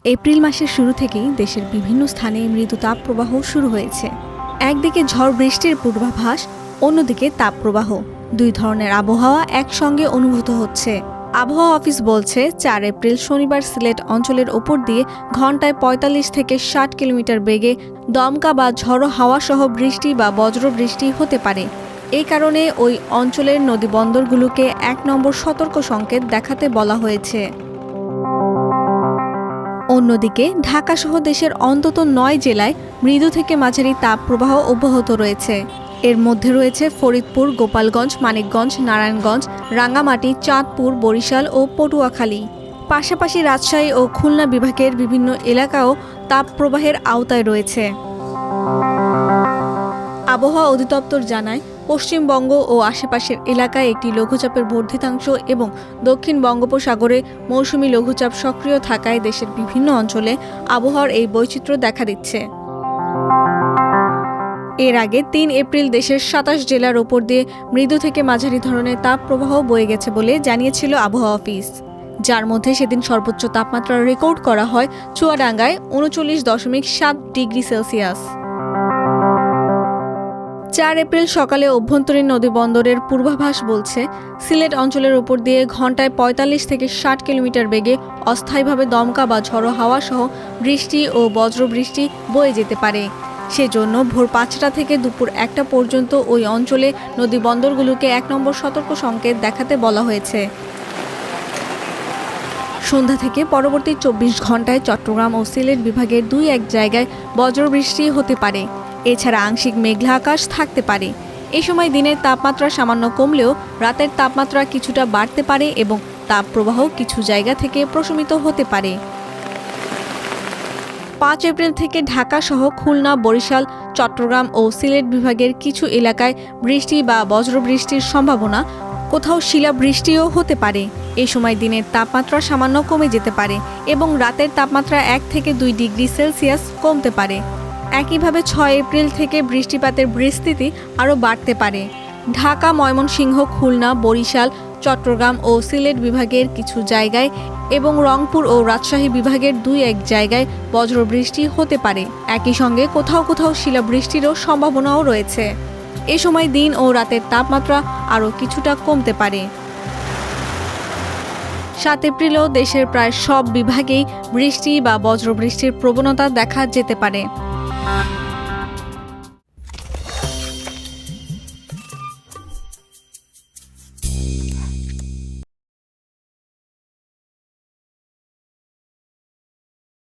April মাসের শুরু থেকেই দেশের বিভিন্ন স্থানে মৃদু তাপপ্রবাহ শুরু হয়েছে। একদিকে ঝড় বৃষ্টির পূর্বাভাস, অন্যদিকে তাপপ্রবাহ। দুই ধরনের আবহাওয়া একসঙ্গে অনুভূত হচ্ছে। আবহাওয়া অফিস বলছে ৪ এপ্রিল শনিবার সিলেট অঞ্চলের ওপর দিয়ে ঘন্টায় ৪৫ থেকে ৬০ কিলোমিটার বেগে দমকা বা ঝড়ো হাওয়া সহ বৃষ্টি বা বজ্রবৃষ্টি হতে পারে। এই কারণে ওই অঞ্চলের নদীবন্দরগুলোকে ১ নম্বর সতর্ক সংকেত দেখাতে বলা হয়েছে। অন্যদিকে ঢাকাসহ দেশের অন্তত ৯ জেলায় মৃদু থেকে মাঝারি তাপপ্রবাহ অব্যাহত রয়েছে। এর মধ্যে রয়েছে ফরিদপুর, গোপালগঞ্জ, মানিকগঞ্জ, নারায়ণগঞ্জ, রাঙ্গামাটি, চাঁদপুর, বরিশাল ও পটুয়াখালী। পাশাপাশি রাজশাহী ও খুলনা বিভাগের বিভিন্ন এলাকাও তাপপ্রবাহের আওতায় রয়েছে। আবহাওয়া অধিদপ্তর জানায়, পশ্চিমবঙ্গ ও আশেপাশের এলাকায় একটি লঘুচাপের বর্ধিতাংশ এবং দক্ষিণ বঙ্গোপসাগরে মৌসুমী লঘুচাপ সক্রিয় থাকায় দেশের বিভিন্ন অঞ্চলে আবহাওয়ার এই বৈচিত্র্য দেখা দিচ্ছে। এর আগে ৩ এপ্রিল দেশের ২৭ জেলার ওপর দিয়ে মৃদু থেকে মাঝারি ধরনের তাপপ্রবাহ বয়ে গেছে বলে জানিয়েছিল আবহাওয়া অফিস, যার মধ্যে সেদিন সর্বোচ্চ তাপমাত্রা রেকর্ড করা হয় চুয়াডাঙ্গায় ৩৯.৭ ডিগ্রি সেলসিয়াস। ৪ এপ্রিল সকালে অভ্যন্তরীণ নদীবন্দরের পূর্বাভাস বলছে, সিলেট অঞ্চলের উপর দিয়ে ঘন্টায় ৪৫ থেকে ৬০ কিলোমিটার বেগে অস্থায়ীভাবে দমকা বা ঝড়ো হাওয়া সহ বৃষ্টি ও বজ্রবৃষ্টি বয়ে যেতে পারে। সেজন্য ভোর ৫টা থেকে দুপুর ১টা পর্যন্ত ওই অঞ্চলে নদীবন্দরগুলোকে ১ নম্বর সতর্ক সংকেত দেখাতে বলা হয়েছে। সন্ধ্যা থেকে পরবর্তী ২৪ ঘন্টায় চট্টগ্রাম ও সিলেট বিভাগের ২-১ জায়গায় বজ্রবৃষ্টি হতে পারে। এছাড়া আংশিক মেঘলা আকাশ থাকতে পারে। এ সময় দিনের তাপমাত্রা সামান্য কমলেও রাতের তাপমাত্রা কিছুটা বাড়তে পারে এবং তাপপ্রবাহ কিছু জায়গা থেকে প্রশমিত হতে পারে। ৫ এপ্রিল থেকে ঢাকা সহ খুলনা, বরিশাল, চট্টগ্রাম ও সিলেট বিভাগের কিছু এলাকায় বৃষ্টি বা বজ্রবৃষ্টির সম্ভাবনা, কোথাও শিলাবৃষ্টিও হতে পারে। এই সময় দিনের তাপমাত্রা সামান্য কমে যেতে পারে এবং রাতের তাপমাত্রা ১ থেকে ২ ডিগ্রি সেলসিয়াস কমতে পারে। একইভাবে ৬ এপ্রিল থেকে বৃষ্টিপাতের বিস্তৃতি আরও বাড়তে পারে। ঢাকা, ময়মনসিংহ, খুলনা, বরিশাল, চট্টগ্রাম ও সিলেট বিভাগের কিছু জায়গায় এবং রংপুর ও রাজশাহী বিভাগের ২-১ জায়গায় বজ্রবৃষ্টি হতে পারে। একই সঙ্গে কোথাও কোথাও শিলাবৃষ্টিরও সম্ভাবনাও রয়েছে। এ সময় দিন ও রাতের তাপমাত্রা আরও কিছুটা কমতে পারে। ৭ এপ্রিলও দেশের প্রায় সব বিভাগেই বৃষ্টি বা বজ্রবৃষ্টির প্রবণতা দেখা যেতে পারে।